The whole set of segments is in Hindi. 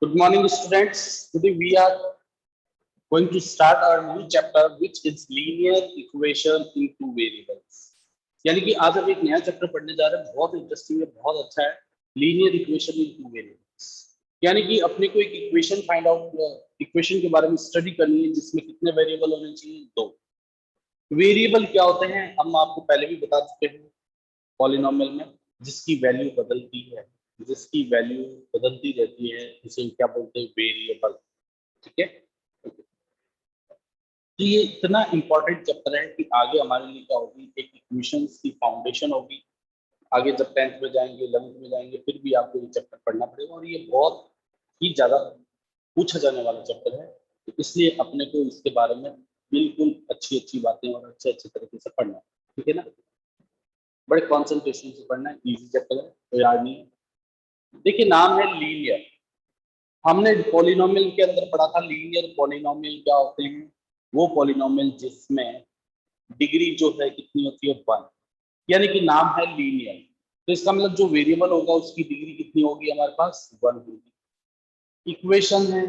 Good morning, students. Today we are going to start our new chapter, which is linear equation in two variables. यानी कि आज हम एक नया चैप्टर पढ़ने जा रहे हैं, बहुत इंटरेस्टिंग है, बहुत अच्छा है, linear equation in two variables. यानी कि अपने को एक इक्वेशन फाइंड आउट, इक्वेशन के बारे में स्टडी करनी है जिसमें कितने वेरिएबल होने चाहिए, दो। वेरिएबल क्या होते हैं हम आपको पहले भी बता चुके हैं, पॉलिनोमियल में जिसकी वैल्यू बदलती है, जिसकी वैल्यू बदलती रहती है, इसे क्या बोलते हैं, वेरिएबल। ठीक है, तो ये इतना इंपॉर्टेंट चैप्टर है कि आगे हमारे लिए क्या होगी, एक इक्वेशंस की फाउंडेशन होगी। आगे जब 10th में जाएंगे, 11th में जाएंगे, फिर भी आपको ये चैप्टर पढ़ना पड़ेगा और ये बहुत ही ज्यादा पूछा जाने वाला चैप्टर है। तो इसलिए अपने को इसके बारे में बिल्कुल अच्छी अच्छी बातें और अच्छे अच्छे तरीके से पढ़ना है। ठीक है ना, बड़े कॉन्सेंट्रेशन से पढ़ना है, इजी चैप्टर है तो याद नहीं। देखिए नाम है लीनियर, हमने पॉलिनोमियल के अंदर पढ़ा था लीनियर पॉलिनोमियल क्या होते हैं, वो पॉलिनोमियल जिसमें डिग्री जो है कितनी होती है, 1। यानी कि नाम है लीनियर, तो इसका मतलब जो वेरिएबल होगा उसकी डिग्री कितनी होगी, हमारे पास 1 होगी। इक्वेशन है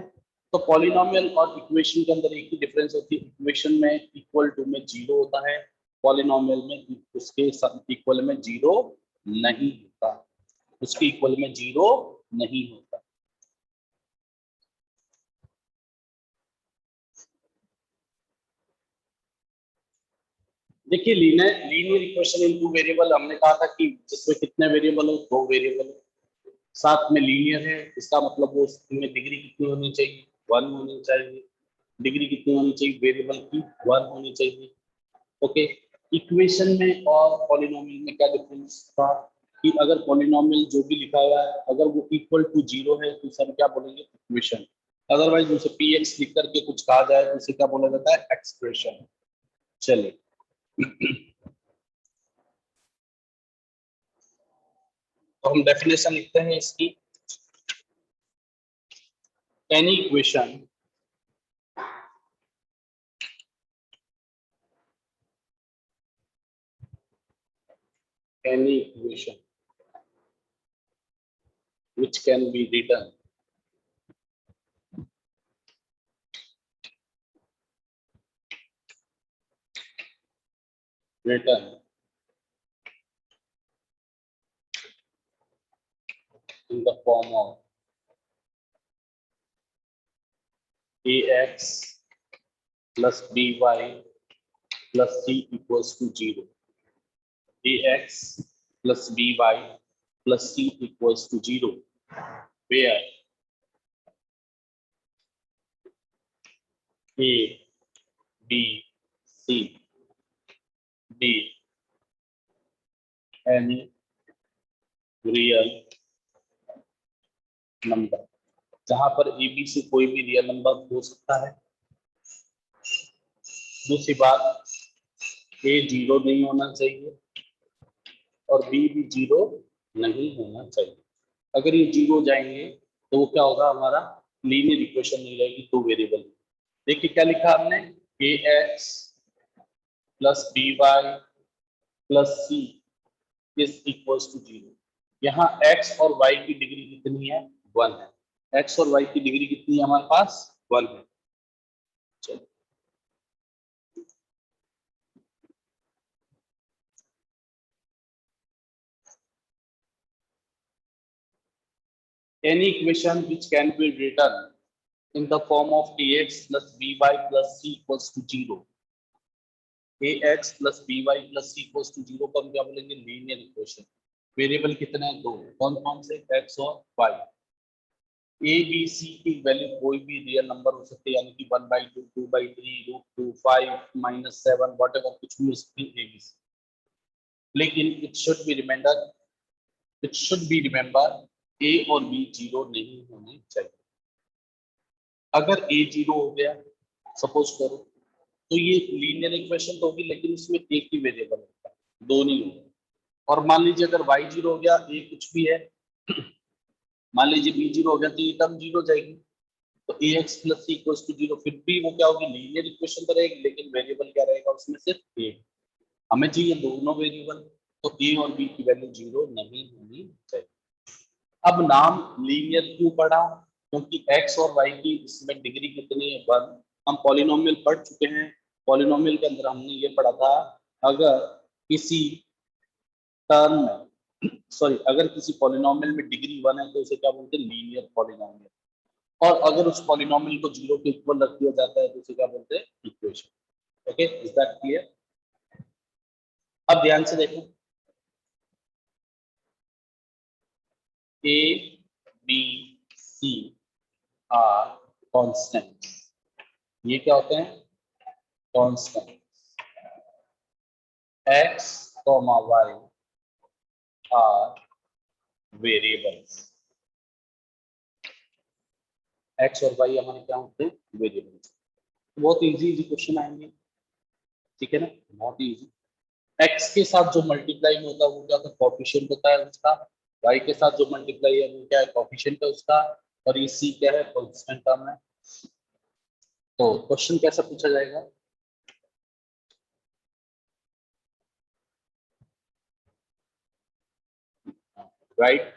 तो पॉलिनोमियल और इक्वेशन के अंदर एक ही डिफरेंस होती है, इक्वेशन में इक्वल टू में 0 होता है, पॉलिनोमियल में उसके इक्वल में 0 नहीं होता, उसके इक्वल में 0 नहीं होता। देखिए linear equation in two variable, हमने कहा था कि जिसमें कितने वेरिएबल हो, 2 वेरिएबल हो, साथ में लीनियर है, इसका मतलब वो उसमें डिग्री कितनी होनी चाहिए, 1 होनी चाहिए। डिग्री कितनी होनी चाहिए, वेरिएबल की 1 होनी चाहिए। ओके, इक्वेशन में और पॉलिनोमियल में क्या डिफरेंस था कि अगर पॉलिनोमियल जो भी लिखा हुआ है अगर वो इक्वल टू 0 है तो इसे हम क्या बोलेंगे, इक्वेशन। अदरवाइज उसे px लिख करके कुछ कहा जाए तो इसे क्या बोला जाता है, एक्सप्रेशन। चलिए तो हम डेफिनेशन लिखते हैं इसकी, any equation which can be written in the form of ax plus by plus c equals to 0. ax plus by plus c equals to 0, where a, b, c, d any real number, जहां पर ए बी से कोई भी रियल नंबर हो सकता है। दूसरी बात, ए 0 नहीं होना चाहिए और बी भी 0 नहीं होना चाहिए। अगर ये 0 हो जाएंगे तो वो क्या होगा, हमारा लीनियर इक्वेशन नहीं रहेगी, 2 वेरिएबल। देखिए क्या लिखा हमने, A X plus B Y plus C is equals to 0। यहाँ x और y की डिग्री कितनी है, 1 है। x और y की डिग्री कितनी है हमारे पास, 1 है। चलो any equation which can be written in the form of ax plus by plus c equals to 0, ax plus by plus c equals to 0 को हम क्या बोलेंगे, लीनियर इक्वेशन। वेरिएबल कितने हैं, 2। कौन कौन से, x और y। ए बी सी की वैल्यू कोई भी रियल नंबर हो सकती है, यानी कि 1/2, 2/3, √2, 5, -7, व्हाटएवर कुछ भी हो सकती है ए बी सी। लेकिन it should be remember A और बी 0 नहीं होने चाहिए। अगर ए 0 हो गया सपोज करो तो ये लीनियर इक्वेशन तो होगी, लेकिन इसमें एक ही वेरिएबल होगा, 2 नहीं होगा। और मान लीजिए अगर y 0 हो गया, ए कुछ भी है, मान लीजिए b 0 हो गया तो ये टर्म 0 जाएगी, तो ax plus c equals to 0, फिर भी वो क्या होगी, लीनियर इक्वेशन तो रहेगी, लेकिन वेरिएबल क्या रहेगा उसमें, सिर्फ a। हमें चाहिए दोनों वेरिएबल, तो a और b की वैल्यू 0 नहीं होनी चाहिए। अब नाम लीनियर क्यों पढ़ा, क्योंकि x और y की इसमें डिग्री कितनी है 1। हम पॉलिनोमियल पढ़ चुके हैं, पॉलिनोमियल के अंदर हमने ये पढ़ा था अगर किसी टर्म में सॉरी अगर किसी पॉलिनोमियल में डिग्री 1 है तो उसे क्या बोलते हैं लीनियर पॉलिनोमियल, और अगर उस पॉलिनोमियल को 0 के इक्वल रख दिया जाता है तो उसे क्या बोलते हैं equation. Okay, is that clear? अब ध्यान से देखो, A B C are constant, ये क्या होते हैं constant. x, y are variables. x और y हमारे क्या होते हैं वेरिएबल्स। बहुत इजी इजी क्वेश्चन आएंगे, ठीक है ना, बहुत इजी। x के साथ जो मल्टीप्लाई होता है वो क्या होता है कोएफिशिएंट होता है उसका, y के साथ जो मल्टीप्लाई है वो क्या है कोएफिशिएंट है उसका, और ये c क्या है कांस्टेंट टर्म है। तो क्वेश्चन कैसा पूछा जाएगा, right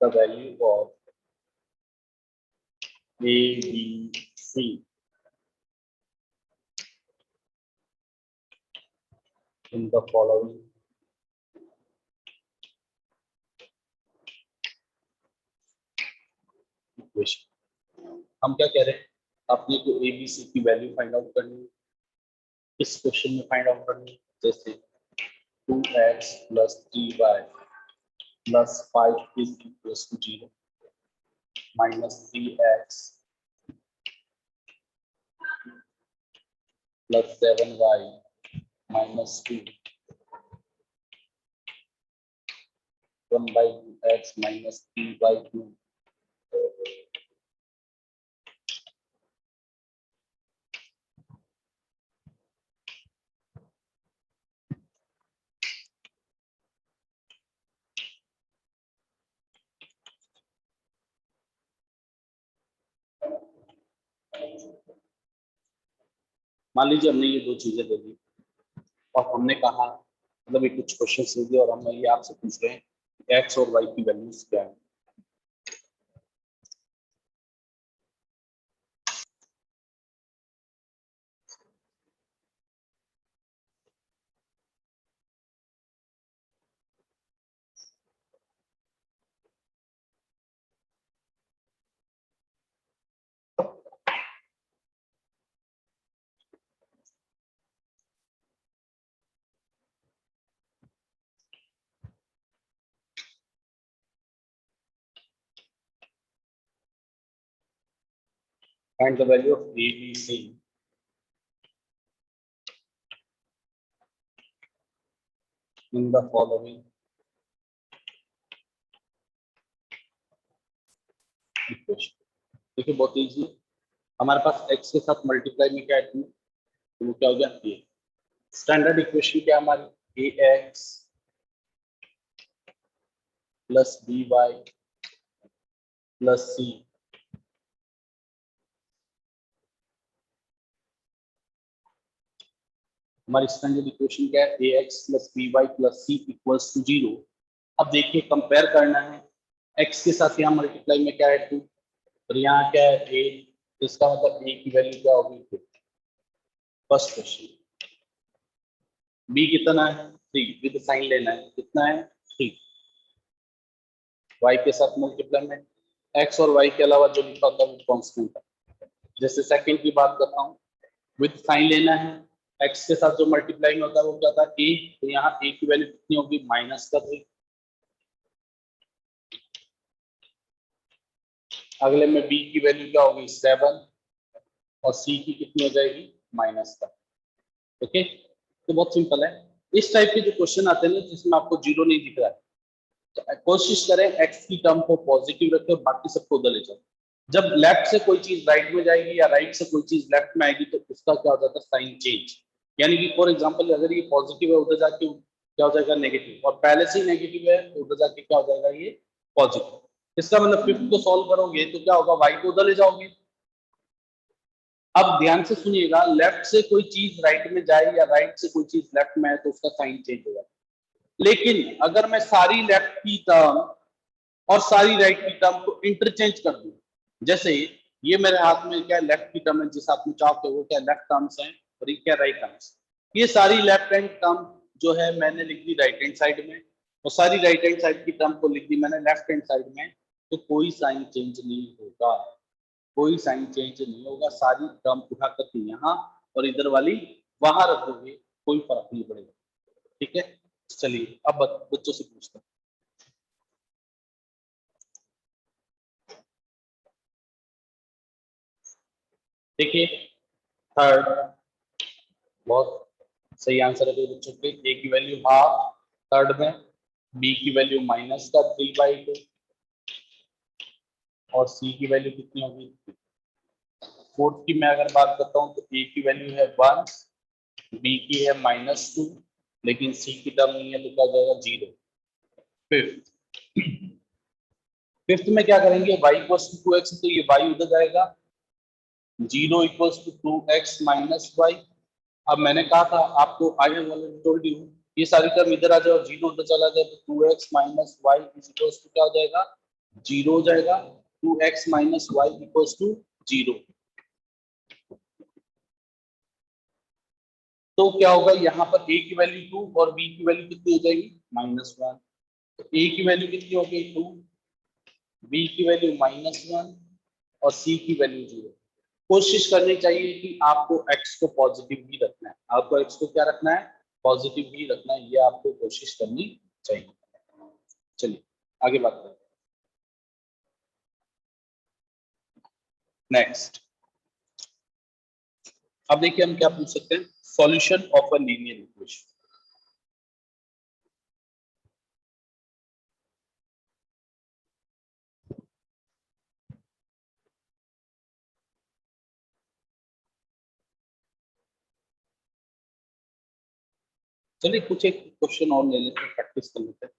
the value of a b c in the following equation. हम क्या कह रहे हैं, अपने को ए बी सी की वैल्यू फाइंड आउट करनी है, इस क्वेश्चन में फाइंड आउट करनी है। जैसे 2x plus 3y plus 5 is equals to 0 minus 3x plus 7y minus 2 1 by 2x minus 3 by 2। मान लीजिए हमने ये दो चीजें दे दी और हमने कहा मतलब ये कुछ क्वेश्चन दे दिए और हम ये आपसे पूछ रहे हैं एक्स और वाई की वैल्यूज क्या है। Find the value of A, B, C in the following equation. देखिए बहुत इजी है, हमारे पास x के साथ मल्टीप्लाई में क्या है तो वो क्या हो गया a। स्टैंडर्ड इक्वेशन क्या है हमारी ax plus by plus c। हमारी स्टैंडर्ड इक्वेशन क्या है ax plus by plus c equals to 0। अब देखिए कंपेयर करना है, x के साथ यहाँ मल्टीप्लाई में क्या है 2 और यहाँ क्या है a, इसका मतलब a की वैल्यू क्या होगी 2। फर्स्ट क्वेश्चन b कितना है 3, विद साइन लेना है कितना है 3, y के साथ मल्टीप्लाई में x और y के अलावा जो लिखा होता है वो कांस्टेंट है। जैसे सेकंड की बात करता हूँ, विद साइन लेना है, x के साथ जो मल्टीप्लाई होता है वो क्या था a, तो यहाँ a की वैल्यू कितनी होगी माइनस का 3। अगले में b की वैल्यू क्या होगी 7 और c की कितनी हो जाएगी माइनस का। ओके, तो बहुत सिंपल है। इस टाइप के जो क्वेश्चन आते हैं ना जिसमें आपको जीरो नहीं दिख रहा है तो कोशिश करें x की टर्म को पॉजिटिव रखें और बाकी सबको उधर ले जाओ। जब लेफ्ट से कोई चीज राइट में जाएगी या राइट से कोई चीज लेफ्ट में आएगी तो उसका क्या हो जाता है साइन चेंज। यानी कि फॉर एग्जांपल अगर ये पॉजिटिव है उधर जाके क्या हो जाएगा नेगेटिव, और पहले से ही नेगेटिव है तो उधर जाके क्या हो जाएगा ये पॉजिटिव। इसका मतलब फिफ्थ को सॉल्व करोगे तो क्या होगा y को उधर ले जाओगे। अब ध्यान से सुनिएगा, लेफ्ट से कोई चीज राइट में जाए या राइट से कोई चीज लेफ्ट में आए तो उसका साइन चेंज होगा। लेकिन अगर मैं सारी लेफ्ट की टर्म और सारी राइट की टर्म को इंटरचेंज कर दूं, जैसे ये मेरे हाथ में क्या लेफ्ट की टर्म है, जिस हाथ में चाक है वो क्या लेफ्ट टर्म्स है और ये क्या राइट टर्म्स, ये सारी लेफ्ट हैंड टर्म जो है मैंने लिख दी राइट हैंड साइड में और सारी राइट हैंड साइड की टर्म को लिख दी मैंने लेफ्ट हैंड साइड में, तो कोई साइन चेंज नहीं होगा, कोई साइन चेंज नहीं होगा। सारी टर्म उठा करके यहाँ और इधर वाली वहां रख दोगे, कोई फर्क नहीं पड़ेगा। ठीक है, चलिए अब बच्चों से पूछते हैं। देखिए थर्ड बहुत सही आंसर है बच्चों के। ए की वैल्यू हाफ थर्ड में, बी की वैल्यू माइनस का 3/2 और सी की वैल्यू कितनी होगी। फोर्थ की मैं अगर बात करता हूँ तो ए की वैल्यू है 1, बी की है -2, लेकिन सी की टर्म नहीं है तो क्या जाएगा 0। फिफ्थ में क्या करेंगे, y इक्वल्स टू 2x, तो ये y उधर जाएगा, 0 equals to 2x minus Y. अब मैंने कहा था आपको, I have already told you, ये सारी टर्म इधर आ जाए और 0 उधर चला जाए तो 2x minus y is equals to क्या हो जाएगा, 0 हो जाएगा। 2x minus Y equals to 0। तो क्या होगा, यहाँ पर a की वैल्यू 2 और b की वैल्यू कितनी हो जाएगी, -1। तो a की वैल्यू कितनी हो गई 2, b की वैल्यू -1 और c की वैल्यू 0। कोशिश करनी चाहिए कि आपको x को पॉजिटिव ही रखना है, आपको x को क्या रखना है, पॉजिटिव ही रखना है, ये आपको कोशिश करनी चाहिए। चलिए आगे बात करते हैं। नेक्स्ट, अब देखिए हम क्या पूछ सकते हैं, solution of a linear equation. चलिए कुछ एक क्वेश्चन और ले लेते हैं, प्रैक्टिस कर लेते हैं।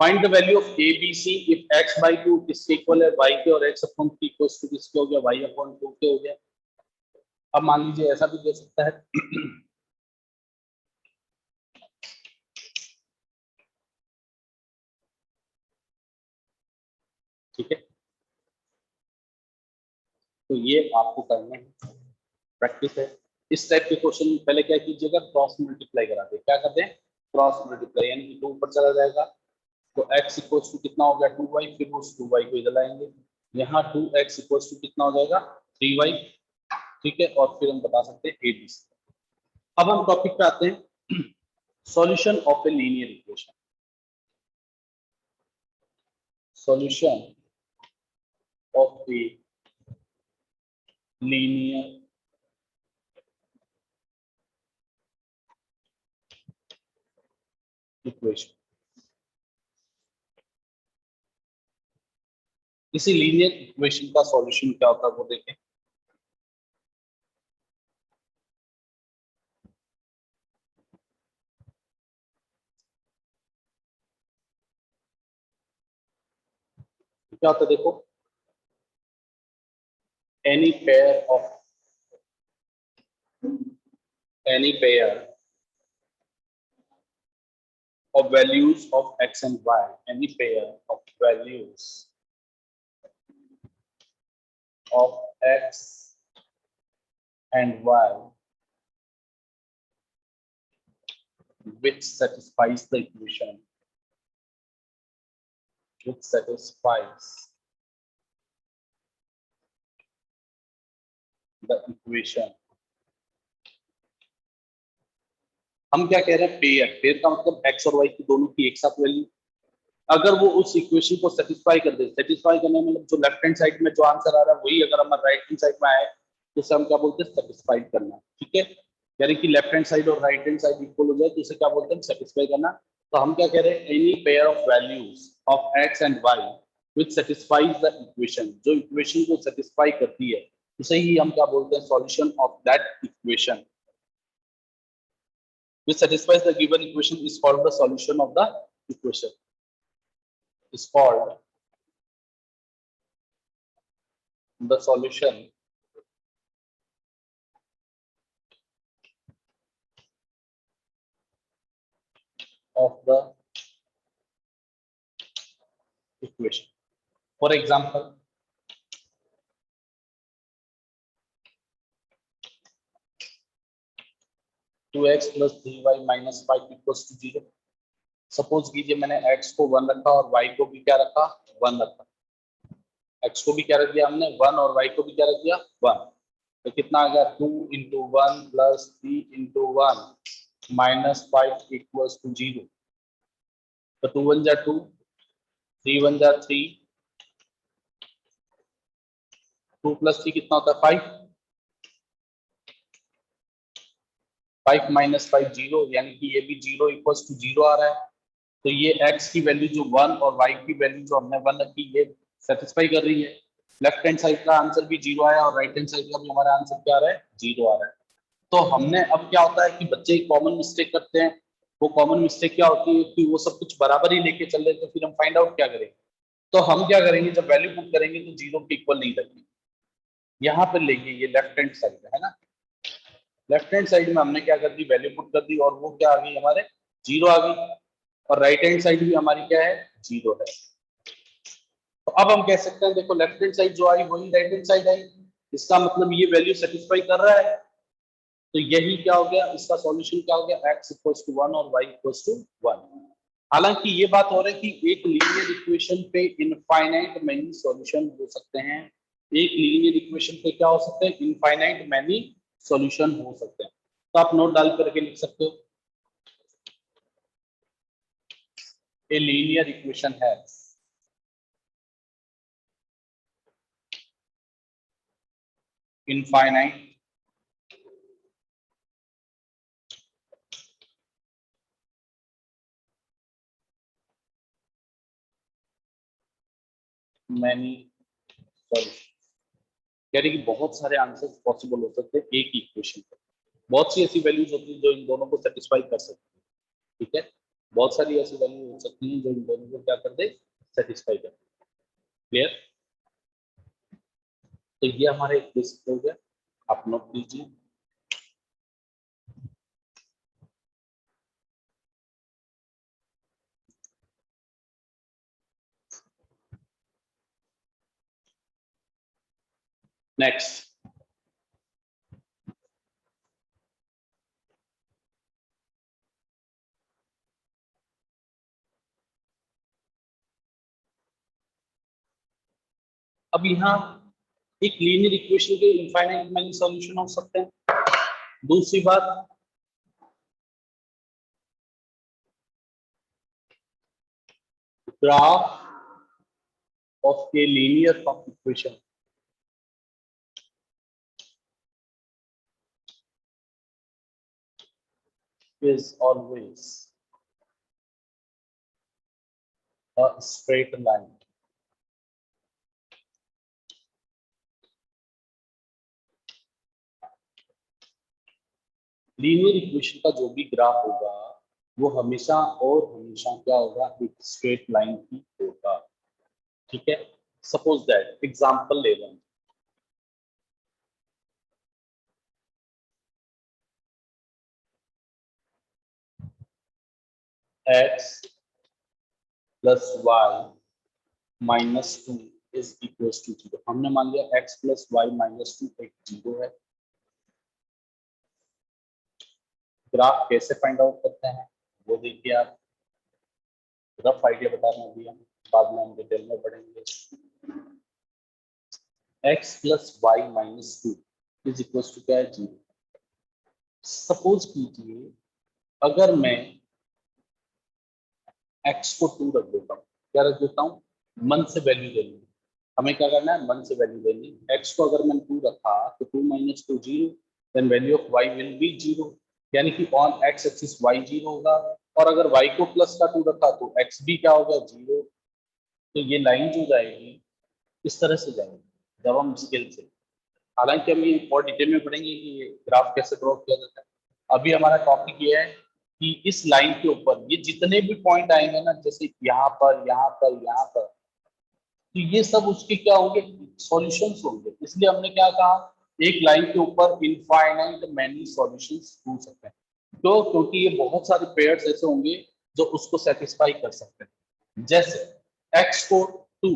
Find the value of A B C if x/2 इसके इक्वल है y के और x अपॉन 3 इक्वल्स टू किसके हो गया, y अपॉन 2 के हो गया। अब मान लीजिए ऐसा भी दे सकता है ठीक है, तो ये आपको करना है, प्रैक्टिस है। इस टाइप के क्वेश्चन पहले क्या कीजिएगा, क्रॉस मल्टीप्लाई कराते हैं, क्या करते हैं, क्रॉस मल्टीप्लाई, यानी कि 2 ऊपर चला जाएगा तो x इक्वल्स टू कितना हो गया 2y, फिर उस 2y को इधर लाएंगे, यहाँ 2x इक्वल्स टू कितना हो जाएगा 3y। ठीक है, और फिर हम बता सकते हैं ABC। अब हम टॉपिक पे आते हैं, solution of a linear equation. Solution of a linear equation. इसी लीनियर इक्वेशन का सॉल्यूशन क्या होता है वो देखें। क्या होता है देखो, any pair of values of x and y, any pair of values of x and y which satisfies the equation, which satisfies the equation। हम क्या कह रहे हैं, पेयर, पेयर का मतलब x और y की दोनों की एक साथ वैल्यू, अगर वो उस इक्वेशन को सेटिस्फाई कर दे, सेटिस्फाई करने में मतलब जो लेफ्ट हैंड साइड में जो आंसर आ रहा है वही अगर हमारा राइट हैंड साइड में आए तो उसे हम क्या बोलते हैं, सेटिस्फाइड करना। ठीक है, यानी कि लेफ्ट हैंड साइड और राइट हैंड साइड इक्वल हो जाए तो उसे क्या बोलते हैं, सेटिस्फाई करना। तो हम क्या कह रहे हैं, any pair of values of x and y which satisfies the equation, जो इक्वेशन को सेटिस्फाई करती है उसे ही हम क्या बोलते हैं, solution of that equation which satisfies the given equation is called the solution of the equation, is called the solution of the equation. For example, two x plus 3y minus 5 equals to 0। Suppose कीजिए मैंने x को 1 रखा और y को भी क्या रखा, 1 रखा। x को भी क्या रख दिया हमने 1 और y को भी क्या रख दिया 1। तो कितना आ गया, 2 into 1 plus 3 into 1 minus 5 equals to 0। तो 2 1 जा 2, 3 1 जा 3, 2 प्लस 3 कितना होता है 5, 5 माइनस 5 0, यानी कि ये भी 0 इक्वल्स टू 0 आ रहा है। तो ये x की वैल्यू जो 1 और y की वैल्यू जो हमने 1 रखी ये सेटिस्फाई कर रही है। लेफ्ट हैंड साइड का आंसर भी 0 आया और राइट हैंड साइड का भी हमारा आंसर क्या आ रहा है, 0 आ रहा है। तो हमने अब क्या होता है कि बच्चे कॉमन मिस्टेक करते हैं। वो कॉमन मिस्टेक क्या होती है कि वो सब कुछ बराबर ही लेके चल रहे, तो फिर हम फाइंड आउट क्या करेंगे। तो हम क्या करेंगे, जब वैल्यू पुट करेंगे तो 0 के इक्वल नहीं रखेंगे, यहाँ पर लेंगे ये लेफ्ट हैंड साइड है ना। लेफ्ट हैंड साइड में हमने क्या कर दी, वैल्यू पुट कर दी और वो क्या आ गई हमारे 0 आ गई। और राइट हैंड साइड भी हमारी क्या है, 0 है। तो अब हम कह सकते हैं देखो लेफ्ट हैंड साइड जो आई वही राइट हैंड साइड आई, इसका मतलब ये वैल्यू सेटिस्फाई कर रहा है। तो यही क्या हो गया, इसका सॉल्यूशन क्या हो गया, x इक्वल्स टू 1 और y इक्वल्स टू 1। हालांकि ये बात हो रहा है कि एक लीनियर इक्वेशन पे इनफाइनाइट मैनी सॉल्यूशन हो सकते हैं। एक लीनियर इक्वेशन पे क्या हो सकते हैं, इनफाइनाइट मैनी सॉल्यूशन हो सकते हैं। तो आप नोट डाल करके लिख सकते हो, ए लीनियर इक्वेशन है इनफाइनाइट मैनी सॉल्यूशन, यानी कि बहुत सारे आंसर्स पॉसिबल हो सकते हैं एक ही इक्वेशन पे। बहुत सी ऐसी वैल्यूज होती है जो इन दोनों को सेटिस्फाई कर सकती है, ठीक है। बहुत सारी ऐसी वैल्यू हो सकती हैं जो इन दोनों को क्या कर दे, सेटिस्फाई कर दे। क्लियर। तो ये हमारा एक लिस्ट हो गया, आप नोट कीजिए। नेक्स्ट, अब यहाँ एक लीनियर इक्वेशन के इनफाइनाइट मैनी सॉल्यूशन हो सकते हैं। दूसरी बात, graph of a linear equation is always a straight line. Linear equation का जो भी ग्राफ होगा वो हमेशा और हमेशा क्या होगा, एक स्ट्रेट लाइन ही होगा, ठीक है। सपोज दैट एग्जांपल ले रहे हैं, x plus y minus 2 is equal to 0। हमने मान लिया x प्लस वाई माइनस 2 एक 0 है। ग्राफ कैसे फाइंड आउट करते हैं वो देखिए आप, रफ आइडिया बता रहे हैं अभी हम, बाद में हम डिटेल में पढ़ेंगे। x plus y minus 2 is equal to क्या है, 0। सपोज कीजिए अगर मैं x को 2 रख देता हूँ, क्या रख देता हूँ, मन से वैल्यू देनी है। हमें क्या करना है, मन से वैल्यू देनी है। x को अगर मैंने 2 रखा तो 2 minus 2 0, then value of y will be 0, यानी कि ऑन x एक्सिस y 0 होगा, और अगर y को प्लस का 2 रखा तो x भी क्या होगा 0। तो ये लाइन जो जाएगी इस तरह से जाएगी जब हम स्केल से, हालांकि हम ये और डिटेल में पढ़ेंगे कि ये ग्राफ कैसे ड्रॉ किया जाता है। अभी हमारा टॉपिक ये है कि इस लाइन के ऊपर ये जितने भी पॉइंट आएंगे ना, जैसे यहाँ पर, यहाँ पर, यहाँ पर, तो ये सब उसके क्या होंगे, सॉल्यूशंस होंगे। इसलिए हमने क्या कहा, एक लाइन के ऊपर इनफाइनाइट मैनी सॉल्यूशंस हो सकते हैं। तो क्योंकि ये बहुत सारे पेयर्स ऐसे होंगे जो उसको सेटिस्फाई कर सकते हैं। जैसे x को 2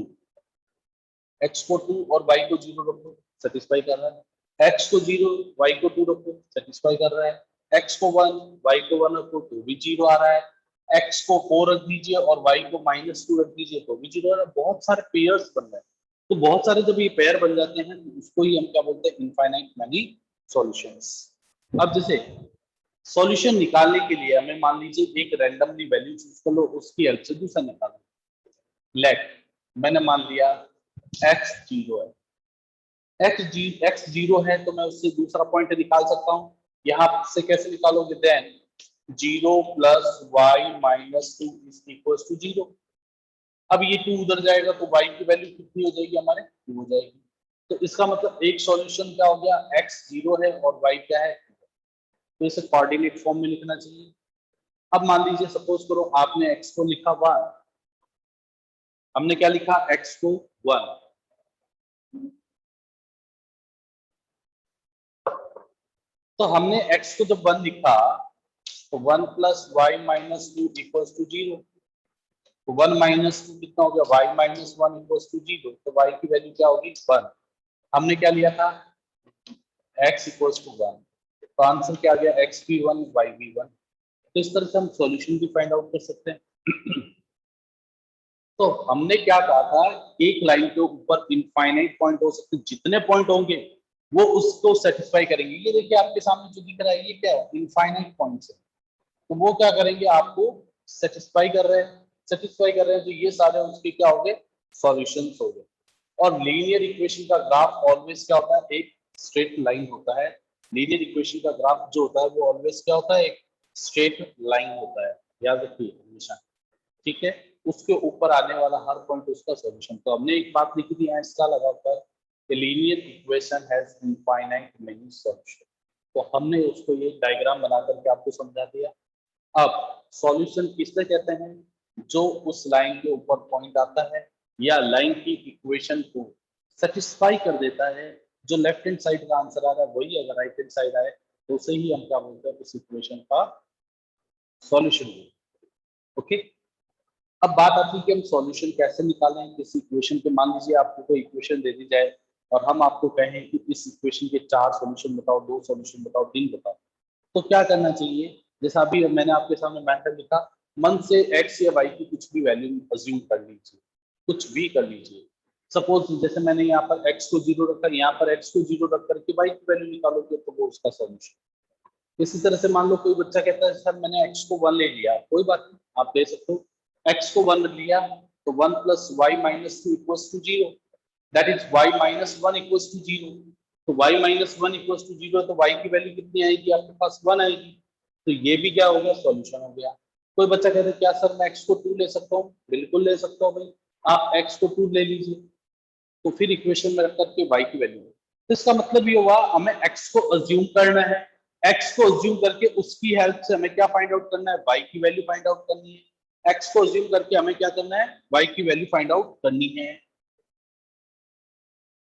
और y को 0 रखो, सेटिस्फाई कर रहा है। x को 0 y को 2 रखो, सेटिस्फाई कर रहा है। x को 1 y को 1 रखो तो भी 0 आ रहा है। x को 4 रख दीजिए और y को -2 रख दीजिए तो भी 0 आ रहा है। बहुत सारे पेयर्स बन रहे हैं। तो बहुत सारे जब ये पेयर बन जाते हैं तो उसको ही हम क्या बोलते हैं, इनफाइनाइट मैनी सॉल्यूशंस। अब जैसे सॉल्यूशन निकालने के लिए हमें मान लीजिए एक रैंडमली वैल्यू चूज कर लो, उसकी हेल्प से दूसरा निकालो। लेट मैंने मान लिया x 0 है, x 0 है तो मैं उससे दूसरा पॉइंट निकाल सकता हूँ। यहाँ से कैसे निकालोगे, then 0 plus y minus 2 is equal to 0। अब ये 2 उधर जाएगा तो y की वैल्यू कितनी हो जाएगी, हमारे 2 हो जाएगी। तो इसका मतलब एक सॉल्यूशन क्या हो गया, x 0 है और y क्या है, तो इसे कोऑर्डिनेट फॉर्म में लिखना चाहिए। अब मान लीजिए सपोज करो आपने x को लिखा 1, हमने क्या लिखा x को 1, तो हमने x को जब 1 लिखा तो 1 plus y minus 2 equals to 0। तो 1 माइनस 2 कितना हो गया, y माइनस 1 इक्वल्स टू 0। तो y की वैल्यू क्या होगी 1। हमने क्या लिया था x इक्वल्स टू 1, तो आंसर क्या आ गया, x भी 1 y भी 1। तो इस तरह से हम सॉल्यूशन भी फाइंड आउट कर सकते हैं। तो हमने क्या कहा था, एक लाइन के ऊपर इनफाइनाइट पॉइंट हो सकते हैं, जितने पॉइंट होंगे वो उसको सेटिस्फाई करेंगे। ये देखिए आपके सामने जो दिख रहा है ये क्या है, इनफाइनाइट पॉइंट्स है, तो वो क्या करेंगे, आपको सेटिस्फाई कर रहे हैं, तो ये सारे उसके क्या हो गए, सॉल्यूशंस हो गए। और लीनियर इक्वेशन का ग्राफ ऑलवेज क्या होता है, एक स्ट्रेट लाइन होता है। लीनियर इक्वेशन का ग्राफ जो होता है वो ऑलवेज क्या होता है, एक स्ट्रेट लाइन होता है, याद रखिए हमेशा, ठीक है। उसके ऊपर आने वाला हर पॉइंट उसका सॉल्यूशन। तो हमने एक बात लिखी थी यहाँ इसका लगाकर, linear equation has infinite many solution, तो हमने उसको ये डायग्राम बना करके आपको समझा दिया। अब सॉल्यूशन किससे कहते हैं, जो उस लाइन के ऊपर पॉइंट आता है या लाइन की इक्वेशन को सेटिस्फाई कर देता है। जो लेफ्ट हैंड साइड का आंसर आ रहा है वही अगर राइट हैंड साइड आए तो उसे ही हम क्या बोलते हैं, उस इक्वेशन का सॉल्यूशन। ओके, अब बात आती है कि हम सॉल्यूशन कैसे निकालें किस इक्वेशन के। मान लीजिए आपको कोई इक्वेशन दे दी जाए और हम आपको कहें कि इस इक्वेशन के 4 सॉल्यूशन बताओ, 2 सॉल्यूशन बताओ, 3 बताओ, तो क्या करना चाहिए। जैसा अभी मैंने आपके सामने मैथड लिखा, मन से x या y की कुछ भी वैल्यू अज्यूम कर लीजिए, कुछ भी कर लीजिए। सपोज जैसे मैंने यहाँ पर x को 0 रखा, यहाँ पर x को 0 रख करके y की वैल्यू निकालोगे तो वो उसका सॉल्यूशन। इसी तरह से मान लो कोई बच्चा कहता है सर मैंने x को 1 ले लिया, कोई बात नहीं, आप ले सकते हो। x को 1 लिया तो 1 plus y minus 2 equals to 0, that is y minus 1 equals to 0। तो y माइनस 1 इक्वल्स टू 0 तो y की वैल्यू कितनी आएगी, आपके पास 1 आएगी। तो ये भी क्या हो गया, सॉल्यूशन हो गया। कोई बच्चा कहता है क्या सर मैं x को 2 ले सकता हूँ, बिल्कुल ले सकता हूँ भाई, आप x को 2 ले लीजिए। तो फिर इक्वेशन में रख करके y की वैल्यू, तो इसका मतलब ये हुआ हमें x को अज्यूम करना है, x को अज्यूम करके उसकी हेल्प से हमें क्या फाइंड आउट करना है, y की वैल्यू फाइंड आउट करनी है। x को अज्यूम करके हमें क्या करना है, y की वैल्यू फाइंड आउट करनी है।